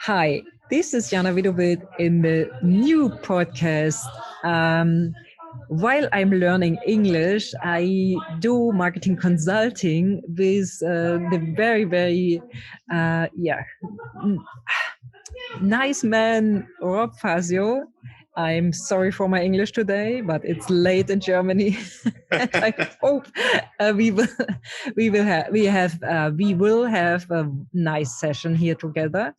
Hi, this is Jana Vidovit in the new podcast. While I'm learning English, I do marketing consulting with the very, n- nice man, Rob Fazio. I'm sorry for my English today, but it's late in Germany, and I hope we will we will have a nice session here together.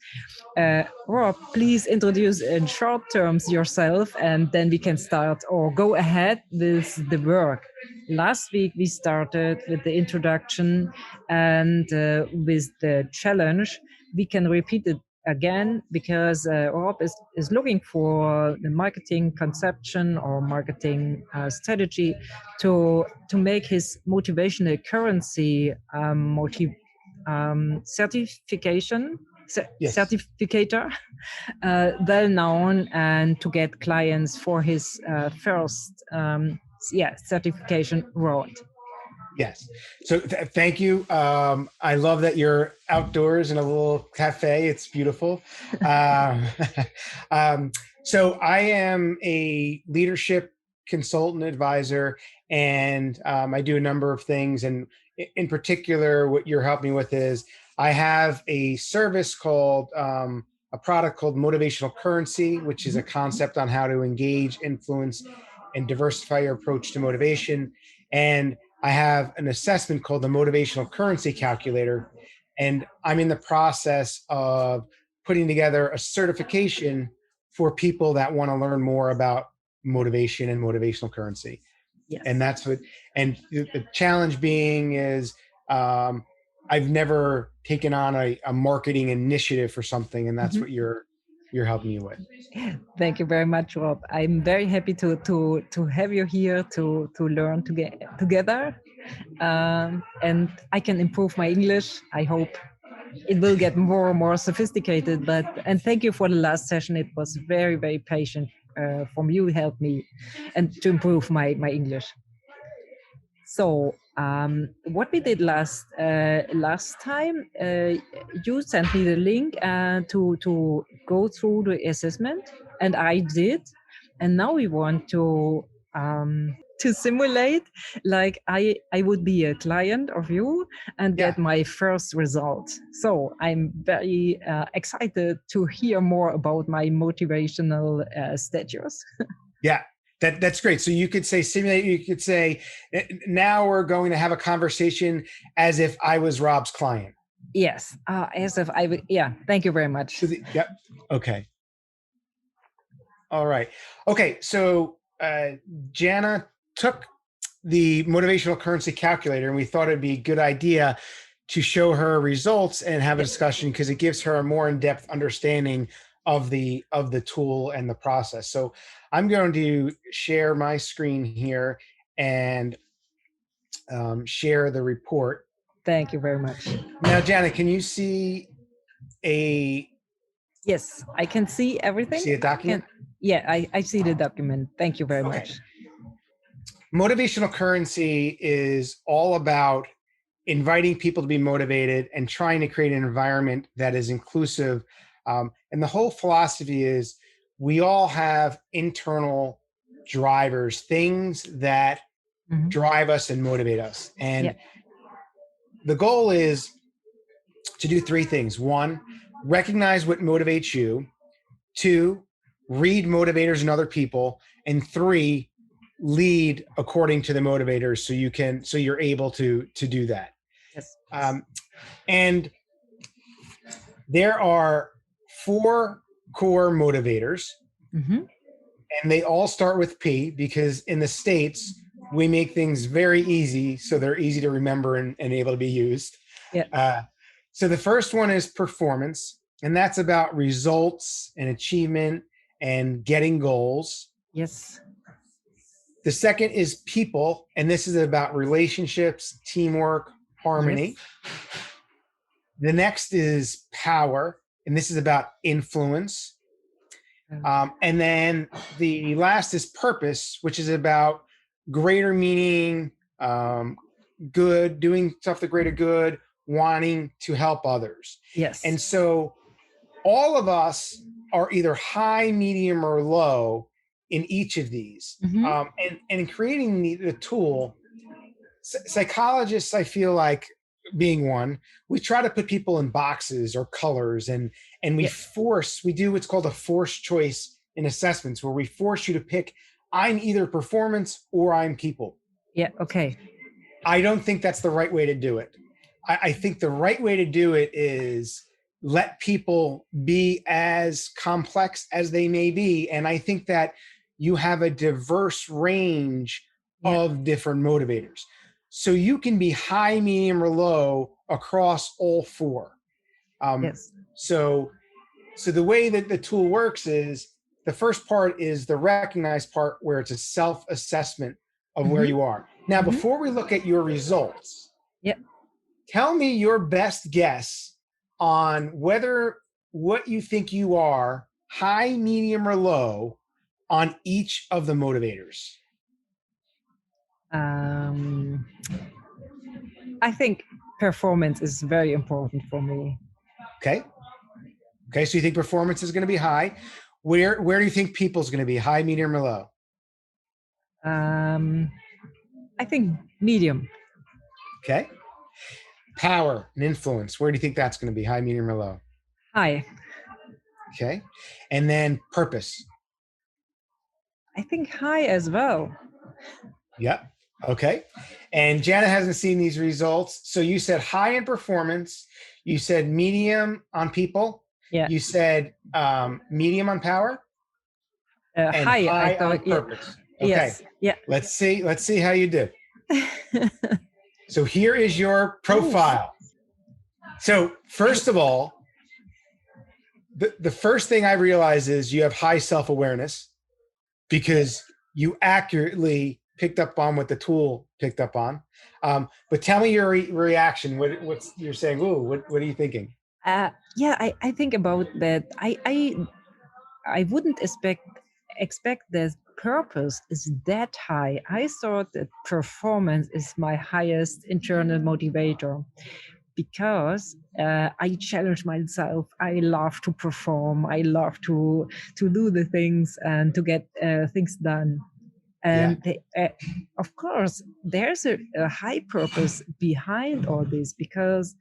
Rob, please introduce in short terms yourself, and then we can start or go ahead with the work. Last week we started with the introduction and with the challenge. We can repeat it again because Rob is looking for the marketing conception or marketing strategy to make his motivational currency certification Yes. certificator well known and to get clients for his first certification road. Yes. So thank you. I love that you're outdoors in a little cafe. It's beautiful. Um, um, so I am a leadership consultant advisor, and I do a number of things. And in particular, what you're helping me with is I have a service called a product called Motivational Currency, which is a concept on how to engage, influence, and diversify your approach to motivation. And I have an assessment called the Motivational Currency Calculator, and I'm in the process of putting together a certification for people that want to learn more about motivation and motivational currency. Yes. And that's what, and the challenge being is I've never taken on a marketing initiative for something, and that's what you're helping me with. Thank you very much, Rob. I'm very happy to have you here to learn together, and I can improve my English. I hope it will get more and more sophisticated. And thank you for the last session. It was very patient from you. Helped me and to improve my English. So what we did last time, you sent me the link to go through the assessment, and I did. And now we want to simulate like I would be a client of you and Yeah. get my first result. So I'm very excited to hear more about my motivational status. Yeah. That's great. So you could say simulate, you could say, now we're going to have a conversation as if I was Rob's client. Yes, as if I would. Yeah, thank you very much. Yep. Okay. All right. Okay. So Jana took the motivational currency calculator, and we thought it'd be a good idea to show her results and have a discussion because it gives her a more in-depth understanding of the tool and the process. So I'm going to share my screen here and share the report. Thank you very much. Now, Jana, can you see a? Yes, I can see everything. See a document? I see the document. Thank you very much. Motivational currency is all about inviting people to be motivated and trying to create an environment that is inclusive. And the whole philosophy is we all have internal drivers, things that drive us and motivate us. And the goal is to do three things. One, recognize what motivates you. Two, read motivators in other people. And three, lead according to the motivators so you're able to do that. Yes. And there are 4 core motivators, and they all start with P because in the States, we make things very easy, so they're easy to remember and able to be used. Yeah. So the first one is performance, and that's about results and achievement and getting goals. Yes. The second is people, and this is about relationships, teamwork, harmony. Yes. The next is power, and this is about influence. And then the last is purpose, which is about greater meaning, good, doing stuff the greater good, wanting to help others. Yes. And so all of us are either high, medium, or low in each of these. Hmm. And in creating the tool, psychologists, I feel like, being one, we try to put people in boxes or colors, and Yeah. we do what's called a forced choice in assessments, where we force you to pick, I'm either performance or I'm people. Yeah. Okay. I don't think that's the right way to do it. I think the right way to do it is let people be as complex as they may be. And I think that you have a diverse range Yeah. of different motivators. So you can be high, medium, or low across all four. Yes. So the way that the tool works is, the first part is the recognize part, where it's a self-assessment of where Hmm. you are. Now, Hmm. before we look at your results, Yeah. tell me your best guess on whether what you think you are, high, medium, or low, on each of the motivators. Um, I think performance is very important for me. Okay. Okay. So you think performance is going to be high. Where do you think people's going to be, high, medium, or low? I think medium. Okay. Power and influence, where do you think that's going to be, high, medium, or low? High. Okay. And then purpose. I think high as well. Yep. Okay. And Jana hasn't seen these results. So you said high in performance. You said medium on people. Yeah. You said medium on power and High. I high on thought. Yeah. purpose. Okay. Yes. Yeah. Let's see how you do. So here is your Oof. profile. So first of all, the first thing I realize is you have high self-awareness, because you accurately picked up on what the tool picked up on. But tell me your reaction. What's you're saying? Ooh, what are you thinking? Yeah. I think about that. I wouldn't expect that purpose is that high. I thought that performance is my highest internal motivator, because I challenge myself. I love to perform. I love to do the things and to get things done. Yeah. And of course, there's a high purpose behind all this, because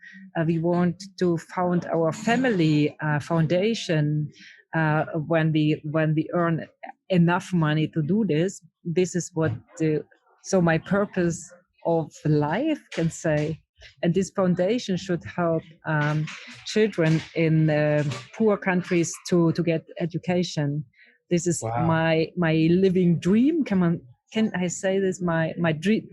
we want to found our family foundation when we earn enough money to do this. This is what so my purpose of life can say. And this foundation should help children in poor countries to get education. This is Wow. my living dream. Can I say this? My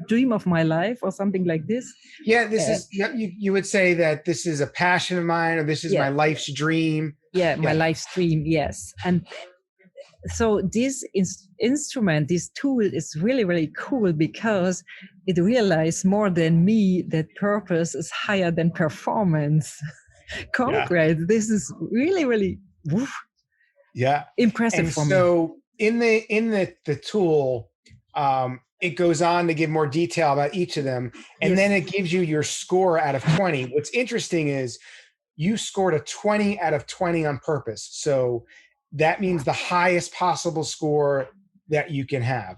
dream of my life, or something like this. Yeah, this is, you would say that this is a passion of mine, or this is my Yeah, life's dream. yeah, my life dream. Yes, and so this instrument, this tool is really, really cool, because it realized more than me that purpose is higher than performance. Congrats! This is really, really woof, Yeah. impressive And for me. so in the tool, it goes on to give more detail about each of them, and Yes. then it gives you your score out of 20. What's interesting is you scored a 20 out of 20 on purpose. So that means the highest possible score that you can have.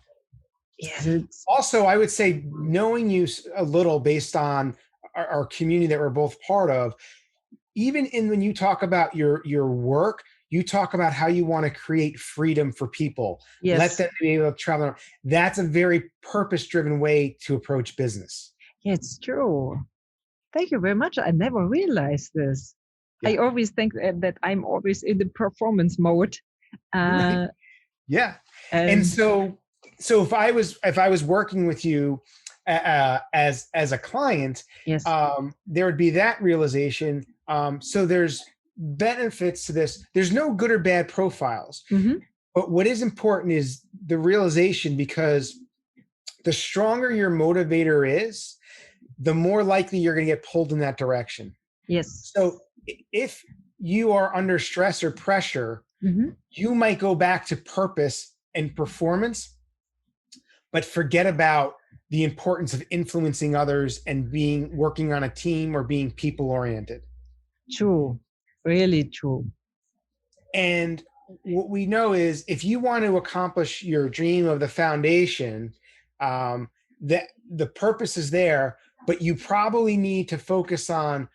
Yes. Also, I would say, knowing you a little based on our community that we're both part of, even when you talk about your work, you talk about how you want to create freedom for people, Yes. let them be able to travel. That's a very purpose-driven way to approach business. Yeah, it's true. Thank you very much. I never realized this. Yeah. I always think that I'm always in the performance mode. Yeah. And so if I was working with you as a client, yes, there would be that realization. So there's benefits to this. There's no good or bad profiles. mm-hmm. But what is important is the realization, because the stronger your motivator is, the more likely you're going to get pulled in that direction. Yes. So if you are under stress or pressure, mm-hmm. you might go back to purpose and performance, but forget about the importance of influencing others and working on a team or being people oriented. True. Really true. And what we know is if you want to accomplish your dream of the foundation, that the purpose is there, but you probably need to focus on,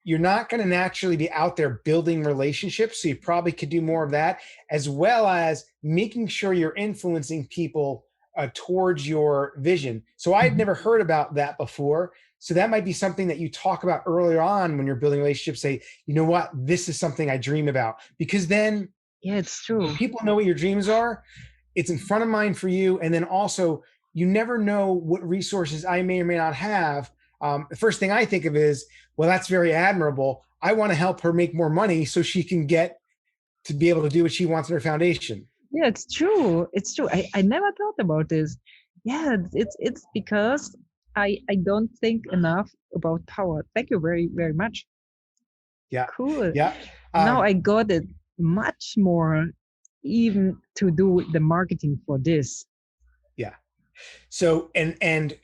you're not going to naturally be out there building relationships. So you probably could do more of that, as well as making sure you're influencing people towards your vision. So I had never heard about that before. So that might be something that you talk about earlier on when you're building relationships. Say, you know what, this is something I dream about, because then Yeah, it's true. people know what your dreams are. It's in front of mind for you. And then also, you never know what resources I may or may not have. The first thing I think of is, well, that's very admirable. I want to help her make more money so she can get to be able to do what she wants in her foundation. Yeah, it's true. It's true. I never thought about this. Yeah, it's because I don't think enough about power. Thank you very, very much. Yeah. Cool. Yeah. Now I got it much more even to do the marketing for this. Yeah. So, and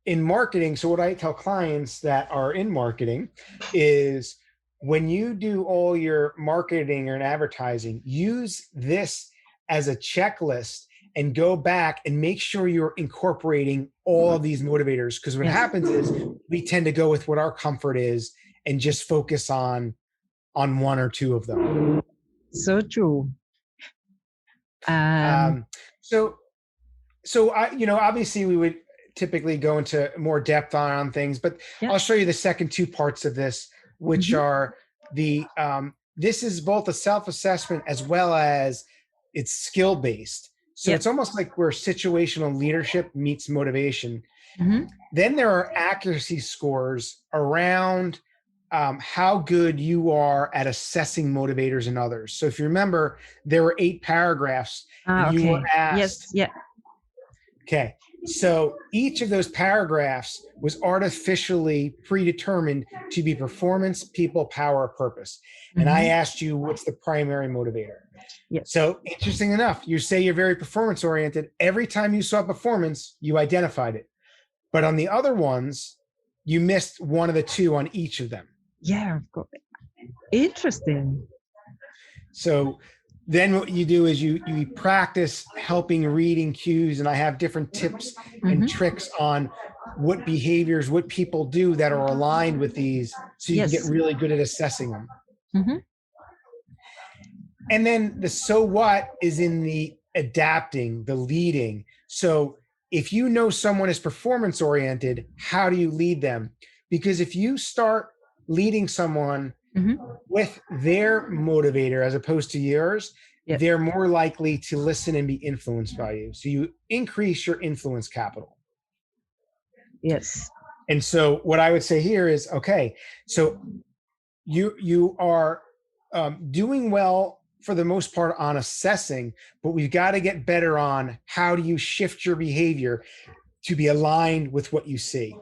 in marketing, so what I tell clients that are in marketing is, when you do all your marketing or advertising, use this as a checklist and go back and make sure you're incorporating all of these motivators. Because what happens is we tend to go with what our comfort is and just focus on one or two of them. So true. So I, obviously we would typically go into more depth on things, but I'll show you the second two parts of this, which are the, this is both a self-assessment as well as it's skill-based. So it's almost like where situational leadership meets motivation. Then there are accuracy scores around how good you are at assessing motivators in others. So if you remember, there were 8 paragraphs and you were asked. Okay. So each of those paragraphs was artificially predetermined to be performance, people, power, purpose. And I asked you, what's the primary motivator? So interesting enough, you say you're very performance oriented. Every time you saw performance, you identified it. But on the other ones, you missed one of the two on each of them. Yeah, of course. Interesting. So then what you do is you practice helping reading cues, and I have different tips and tricks on what behaviors, what people do that are aligned with these, so you can get really good at assessing them. And then the so what is in the adapting, the leading. So if you know someone is performance oriented, how do you lead them? Because if you start leading someone with their motivator as opposed to yours, they're more likely to listen and be influenced by you. So you increase your influence capital. Yes. And so what I would say here is, okay, so you are doing well for the most part on assessing, but we've got to get better on how do you shift your behavior to be aligned with what you see.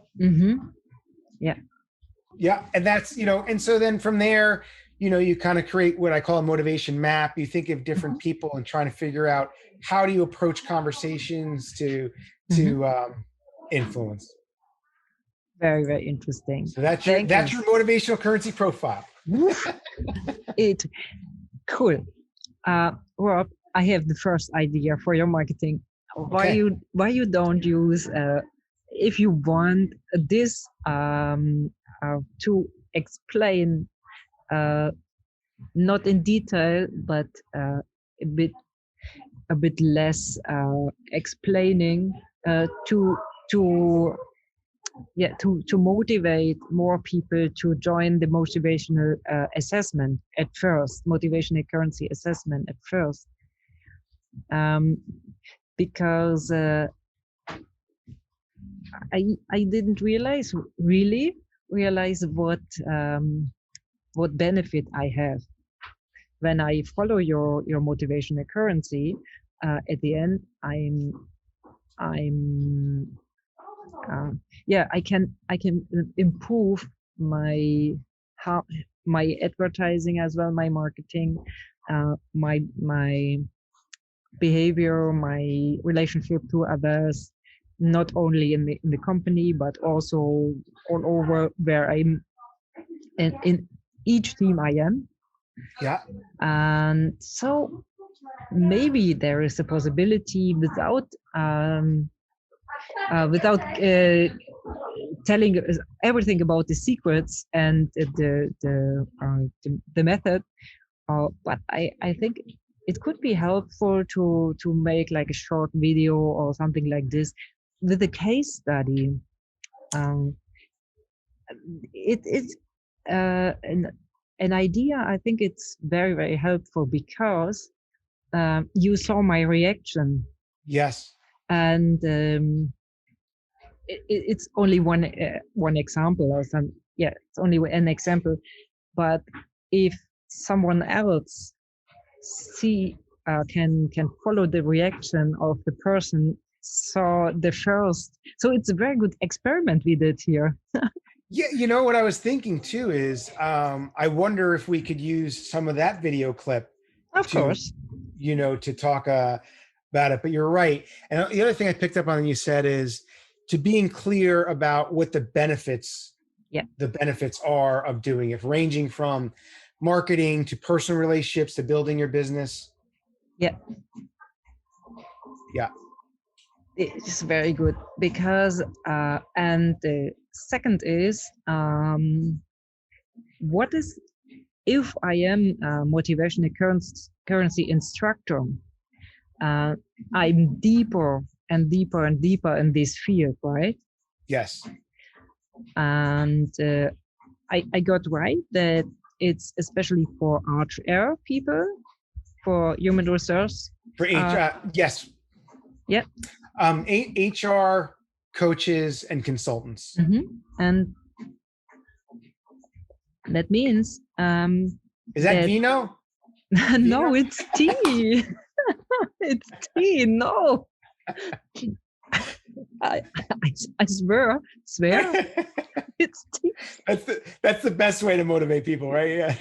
Yeah. And that's, and so then from there, you kind of create what I call a motivation map. You think of different people and trying to figure out how do you approach conversations to influence. Very, very interesting. So that's your motivational currency profile. Cool. Rob, I have the first idea for your marketing. Why you don't use if you want this to explain not in detail, but a bit less explaining to motivate more people to join the motivational assessment at first, motivational currency assessment at first, because I didn't realize what benefit I have when I follow your motivational currency. At the end, I can improve my advertising as well, my marketing, my behavior, my relationship to others, not only in the company but also all over where I'm in each team I am. Yeah. And so maybe there is a possibility without telling everything about the secrets and the method. But I think it could be helpful to make like a short video or something like this with a case study. Um, it's an idea. I think it's very helpful because you saw my reaction, Yes. and it's only one example or some. Yeah, it's only an example. But if someone else can follow the reaction of the person saw the first, so it's a very good experiment we did here. Yeah, you know what I was thinking too is I wonder if we could use some of that video clip Of to, course. to talk about it. But you're right. And the other thing I picked up on you said is to being clear about what the benefits are of doing it, ranging from marketing to personal relationships to building your business. Yeah, Yeah. it's very good because and the second is what is if I am a motivational currency instructor, I'm deeper and deeper and deeper in this field, right? Yes. And I got right that it's especially for HR people, for human resource. For yes. Yeah. HR coaches and consultants. And that means is that vino? No, it's tea. It's tea. No. I swear, it's tea. That's the best way to motivate people, right? Yeah.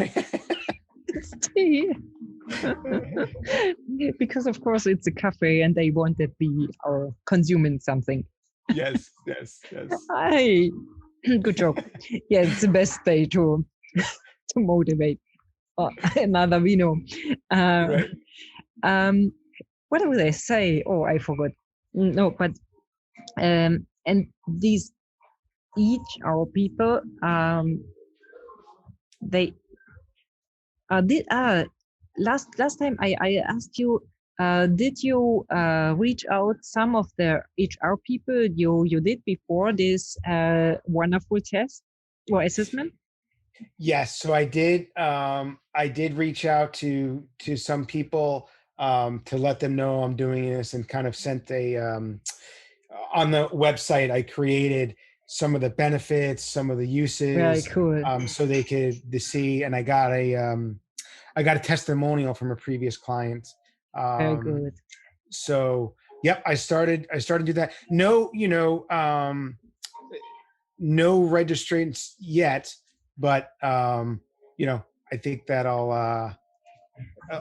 It's tea. Because of course it's a cafe and they want that we are consuming something. Yes. Hi. Good job. Yeah, it's the best day to motivate. Another vino. Right. What would I say? Oh, I forgot. No, but and these each our people they did last time I asked you, did you reach out some of the HR people you did before this wonderful test or assessment? Yes, so I did. I did reach out to some people to let them know I'm doing this, and kind of sent a on the website. I created some of the benefits, some of the uses, very cool. So they could see. And I got a testimonial from a previous client. Very good. So yep, I started to do that. No, no registrants yet, but I think that I'll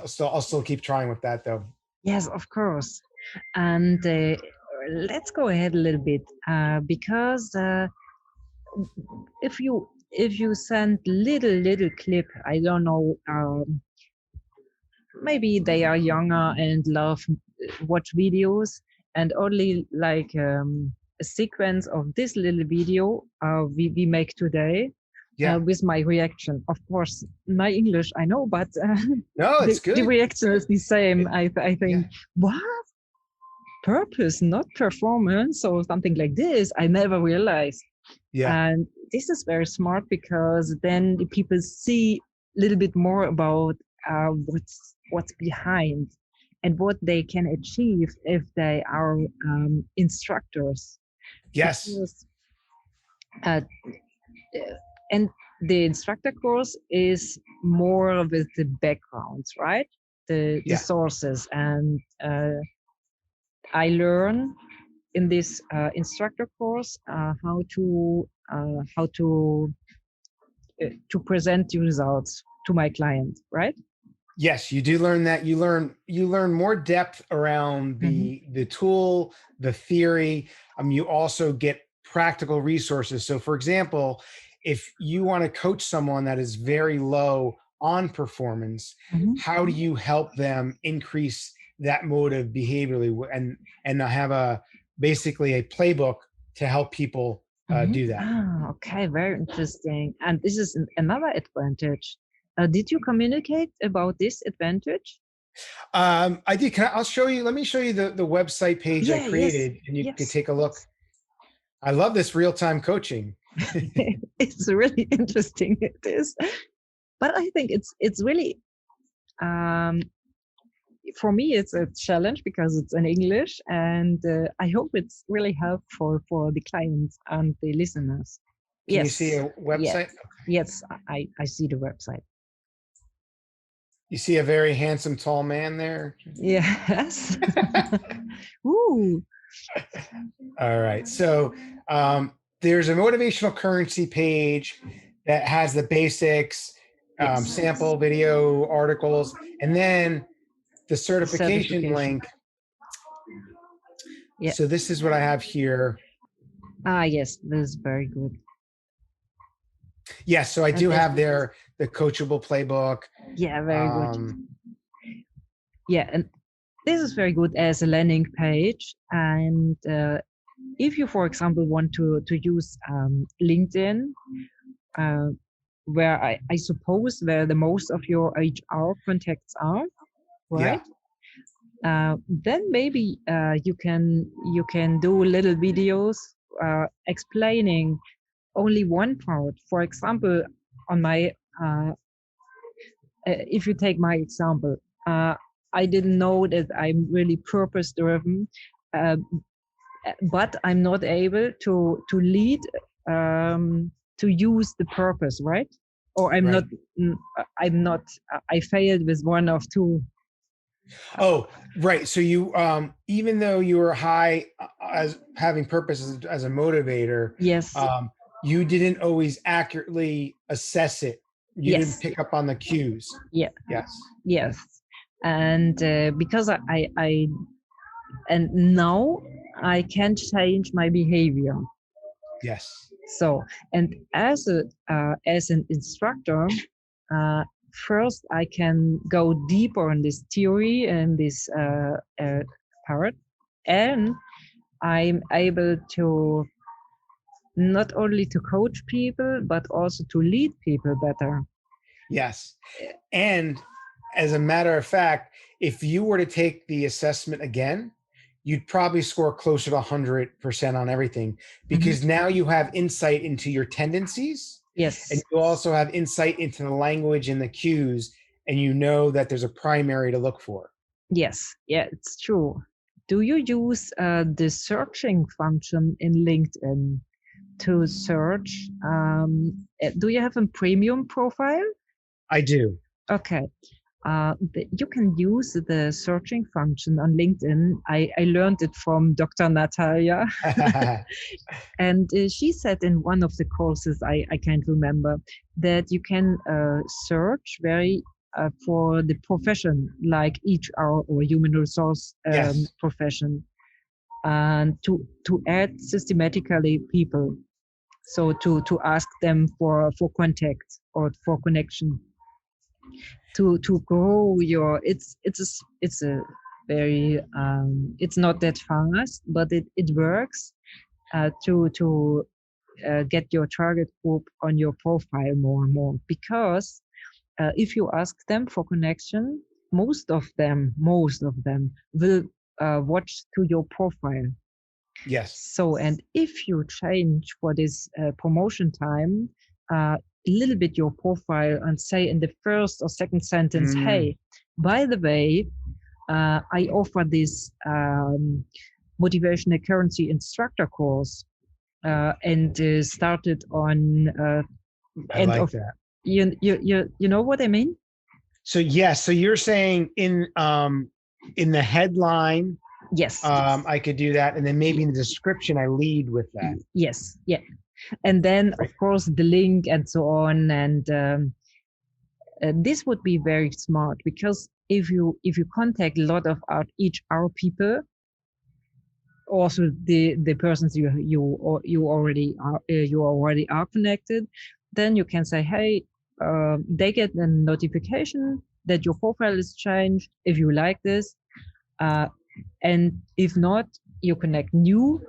still keep trying with that though. Yes, of course. And let's go ahead a little bit because if you send little clip, I don't know, maybe they are younger and love watch videos, and only like a sequence of this little video we make today. With my reaction, of course, my English I know, but no, it's good. The reaction is the same. I think, what purpose, not performance, or something like this. I never realized. And this is very smart because then the people see a little bit more about what's behind and what they can achieve if they are instructors. Yes. Because, and the instructor course is more with the backgrounds, right? The sources. And I learn in this instructor course how to present the results to my client, right? Yes, you do learn that. You learn more depth around the tool, the theory. You also get practical resources. So for example, if you want to coach someone that is very low on performance, Mhm. how do you help them increase that motive behaviorally and have a basically a playbook to help people Mhm. do that? Ah, okay, very interesting. And this is another advantage. Did you communicate about this advantage? I did. I'll show you. Let me show you the website page I Yeah, yes, created, and you could yes. take a look. I love this real time coaching. It's really interesting. It is, but I think it's really um, for me it's a challenge because it's in English, and I hope it's really helpful for the clients and the listeners. Can you see Yes, a yes, website? yes. I see the website. You see a very handsome tall man there. Yes. Ooh. All right. So there's a motivational currency page that has the basics, Yes. sample video articles, and then the certification Certification. link. Yeah. So this is what I have here. Ah, yes. This is very good. Yes. So I And do have there the coachable playbook. yeah, very good. Yeah, and this is very good as a landing page. And if you, for example, want to use LinkedIn, uh, where I suppose where the most of your HR contacts are, Yeah. right? Then maybe you can do little videos explaining only one part. For example, on my if you take my example, I didn't know that I'm really purpose driven, uh, but I'm not able to lead to use the purpose, right? Or Right. I'm not I failed with one of two. Oh, right. So you, even though you were high as having purpose as a motivator, Yes, you didn't always accurately assess it. You didn't yes, pick up on the cues. yeah, Yes. yes. And because I and now I can change my behavior. Yes. So, and as an instructor, uh, first I can go deeper on this theory and this part, and I'm able to not only to coach people but also to lead people better. Yes. And as a matter of fact, if you were to take the assessment again, you'd probably score closer to 100% on everything Mhm. because now you have insight into your tendencies and Yes, you also have insight into the language and the cues, and you know that there's a primary to look for. yes, yeah, it's true. Do you use the searching function in LinkedIn to search? Do you have a premium profile? I do. Okay. You can use the searching function on LinkedIn. I learned it from Dr. Natalia. And she said in one of the courses, I can't remember, that you can search very for the profession, like HR or human resource Yes. profession, and to add systematically people. So to ask them for contact or for connection to grow your it's a very it's not that fast, but it works to get your target group on your profile more and more, because if you ask them for connection, most of them will watch to your profile. Yes. So, and if you change for this promotion time, a little bit your profile and say in the first or second sentence, Mm, hey, by the way, I offer this motivational currency instructor course and started on I end like of that. you know what I mean? So yes, so you're saying in the headline, Yes. I could do that, and then maybe Ye- in the description I lead with that. Yes. Yeah. And then of Right. course the link and so on, and this would be very smart, because if you contact a lot of HR people, also the persons you already are connected, then you can say, hey, they get a notification that your profile is changed if you like this. And if not, you connect new.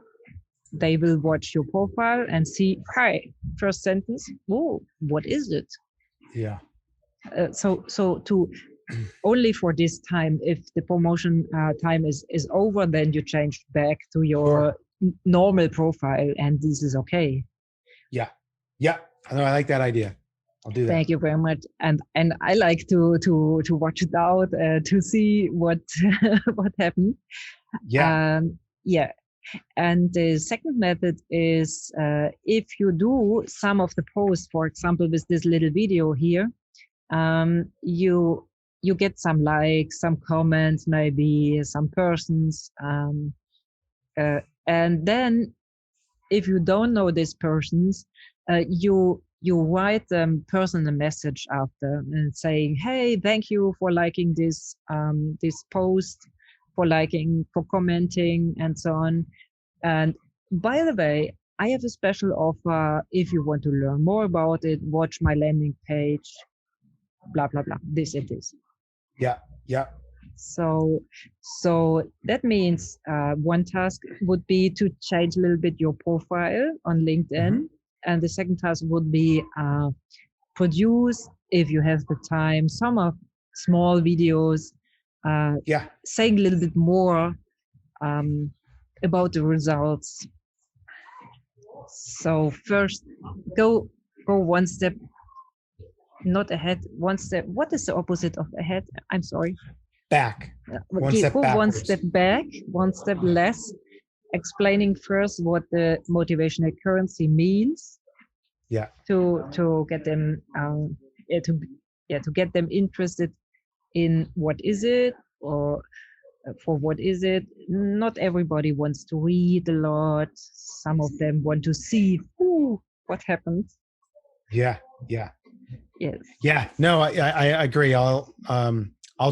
They will watch your profile and see, hi, first sentence. Oh, what is it? Yeah. So to only for this time, if the promotion time is over, then you change back to your normal profile, and this is okay. Yeah. Yeah. I know. I like that idea. I'll do that. Thank you very much. And I like to watch it out to see what what happened. Yeah. Yeah. And the second method is if you do some of the posts, for example, with this little video here, you get some likes, some comments, maybe some persons, and then if you don't know these persons, you write them personal message after and saying, hey, thank you for liking this this post, for liking, for commenting, and so on. And by the way, I have a special offer. If you want to learn more about it, watch my landing page, blah, blah, blah, this and this. Yeah. Yeah. So that means one task would be to change a little bit your profile on LinkedIn. And the second task would be produce, if you have the time, some of small videos saying a little bit more about the results. So first, go one step, not ahead, one step. What is the opposite of ahead? I'm sorry. Back. One step back, one step less, explaining first what the motivational currency means. Yeah. To get them to get them interested in what is it, or for what is it. Not everybody wants to read a lot. Some of them want to see what happened. Yeah. Yeah. Yes. Yeah. No, I agree. I'll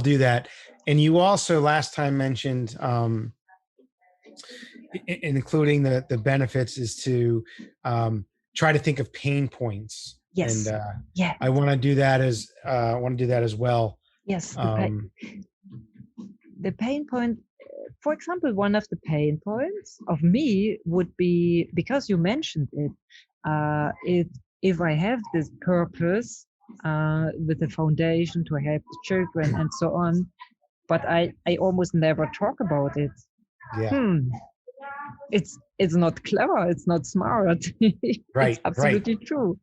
do that. And you also last time mentioned, including the benefits, is to try to think of pain points. Yes. And I want to do that as well. Yes. The pain point, for example, one of the pain points of me would be, because you mentioned it, if I have this purpose with the foundation to help the children and so on, but I almost never talk about it. Yeah. It's not clever, it's not smart. Right. It's absolutely true.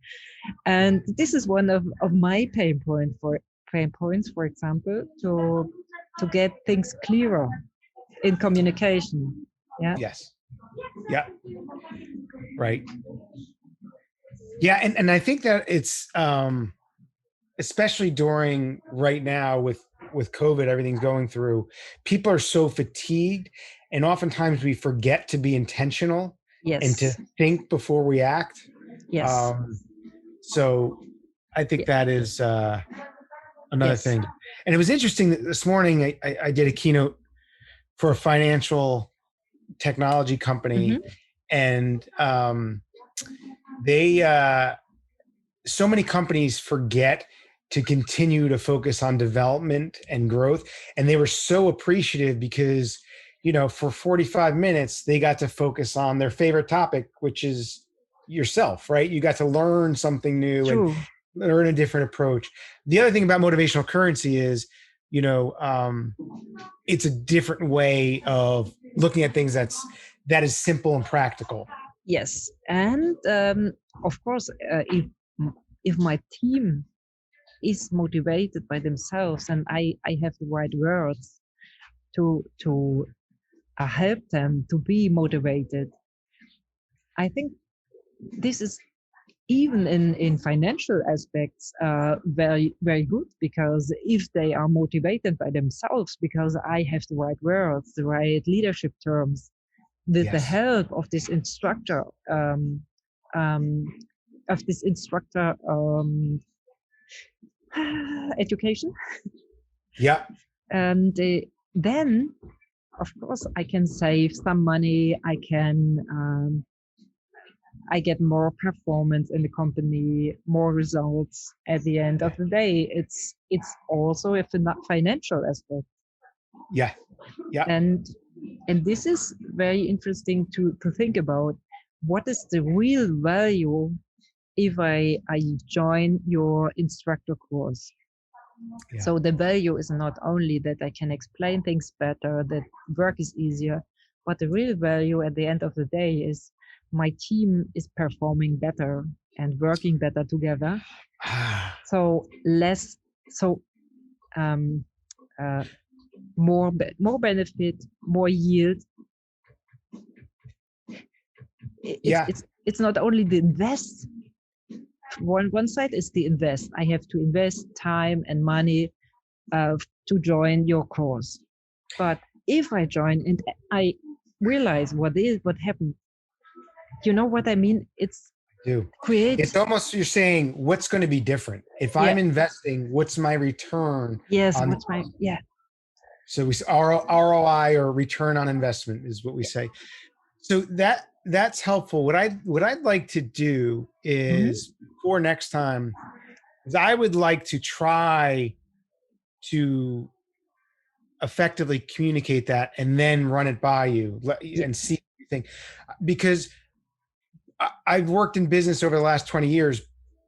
And this is one of my pain points, for example, to get things clearer in communication. Yeah. Yes. Yeah. Right. Yeah. And I think that it's especially during right now with COVID, everything's going through, people are so fatigued, and oftentimes we forget to be intentional. Yes. And to think before we act. Yes. So I think that is another Yes. thing. And it was interesting that this morning I did a keynote for a financial technology company, and they so many companies forget to continue to focus on development and growth, and they were so appreciative because, you know, for 45 minutes they got to focus on their favorite topic, which is yourself, right? You got to learn something new. True. And learn a different approach. The other thing about motivational currency is, you know, it's a different way of looking at things that is simple and practical. Yes. And of course, if my team is motivated by themselves, and I have the right words to help them to be motivated, I think this is, even in financial aspects, very, very good, because if they are motivated by themselves, because I have the right words, the right leadership terms, with the help of this instructor, education. Yeah. And then, of course, I can save some money. I can I get more performance in the company, more results at the end of the day. It's also a financial aspect. Yeah. Yeah. And this is very interesting to think about. What is the real value if I join your instructor course? Yeah. So the value is not only that I can explain things better, that work is easier, but the real value at the end of the day is my team is performing better and working better together. So less, so um, uh, more benefit, more yield. Yeah. It's not only the invest. One side is the invest. I have to invest time and money to join your course. But if I join and I realize what happened, you know what I mean? It's create. It's almost, you're saying, what's going to be different if Yeah. I'm investing? What's my return? Yes. What's my So we ROI, or return on investment, is what we say. So that's helpful. What I'd like to do is, for next time, is I would like to try to effectively communicate that and then run it by you and see what you think. Because I've worked in business over the last 20 years.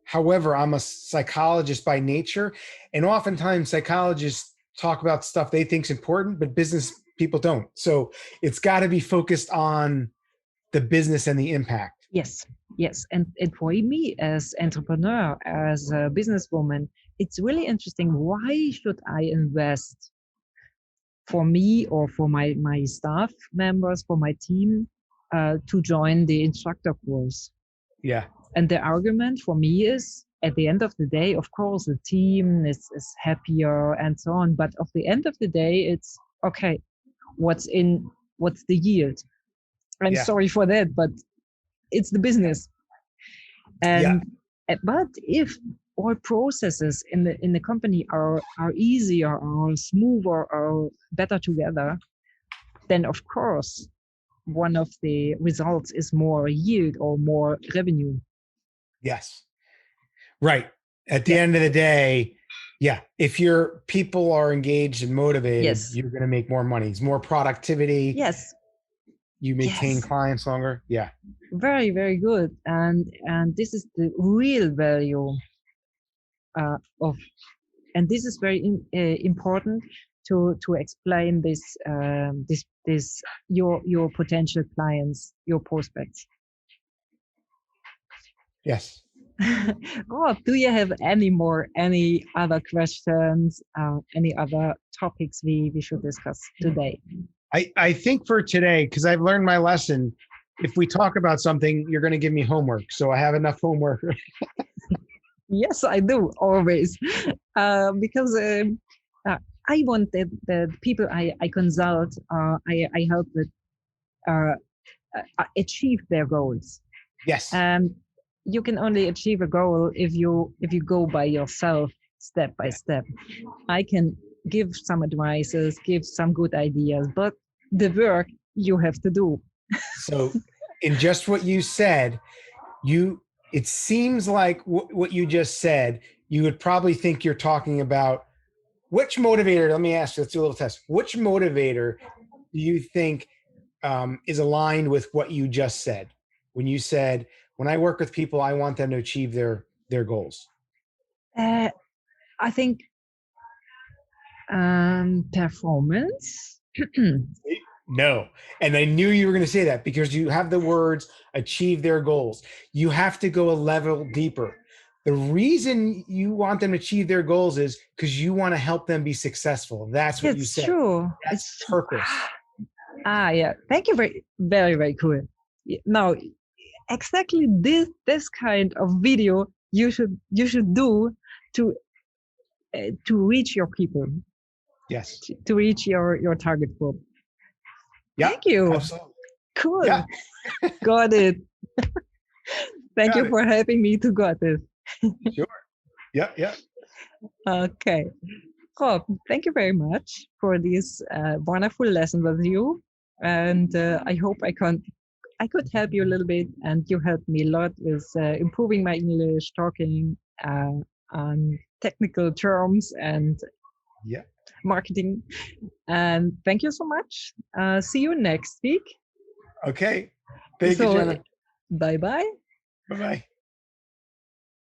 However, I'm a psychologist by nature, and oftentimes psychologists talk about stuff they think is important, but business people don't. So it's got to be focused on the business and the impact. Yes. And for me as entrepreneur, as a businesswoman, it's really interesting. Why should I invest for me or for my staff members, for my team, to join the instructor course? Yeah. And the argument for me is, at the end of the day, of course, the team is happier and so on. But at the end of the day, it's okay. What's the yield? I'm sorry for that, but it's the business. And but if all processes in the company are easier, or smoother, or better together, then of course one of the results is more yield or more revenue. Yes. Right. At the end of the day, if your people are engaged and motivated, you're going to make more money. It's more productivity. Yes. You maintain clients longer. Yeah. Very, very good. And this is the real value of, and this is very important to explain this your potential clients, your prospects. Yes. Rob, do you have any other questions, any other topics we should discuss today? I think for today, because I've learned my lesson, if we talk about something, you're going to give me homework. So I have enough homework. Yes, I do, always. Because I want that the people I consult, I help with achieve their goals. Yes. And you can only achieve a goal if you go by yourself, step by step. I can give some advices, give some good ideas, but the work you have to do. So in just what you said, it seems like what you just said, you would probably think you're talking about which motivator. Let me ask you, let's do a little test. Which motivator do you think is aligned with what you just said? When you said, when I work with people, I want them to achieve their goals. I think performance. No. And I knew you were going to say that, because you have the words achieve their goals. You have to go a level deeper. The reason you want them to achieve their goals is because you want to help them be successful. That's what you said. True. That's purpose. Yeah. Thank you. Very, very, very cool. Now, exactly this kind of video you should do to reach your people. Yes. To reach your target group. Yeah. Thank you. Absolutely. Cool. Yeah. Got it. Thank you for helping me to got it. Sure. Yeah. Yeah. Okay. Rob, thank you very much for this wonderful lesson with you. And I hope I I could help you a little bit, and you helped me a lot with improving my English, talking on technical terms and Yeah. marketing. And thank you so much. See you next week. Okay. Thank you, So, Jenna. bye bye. Bye bye.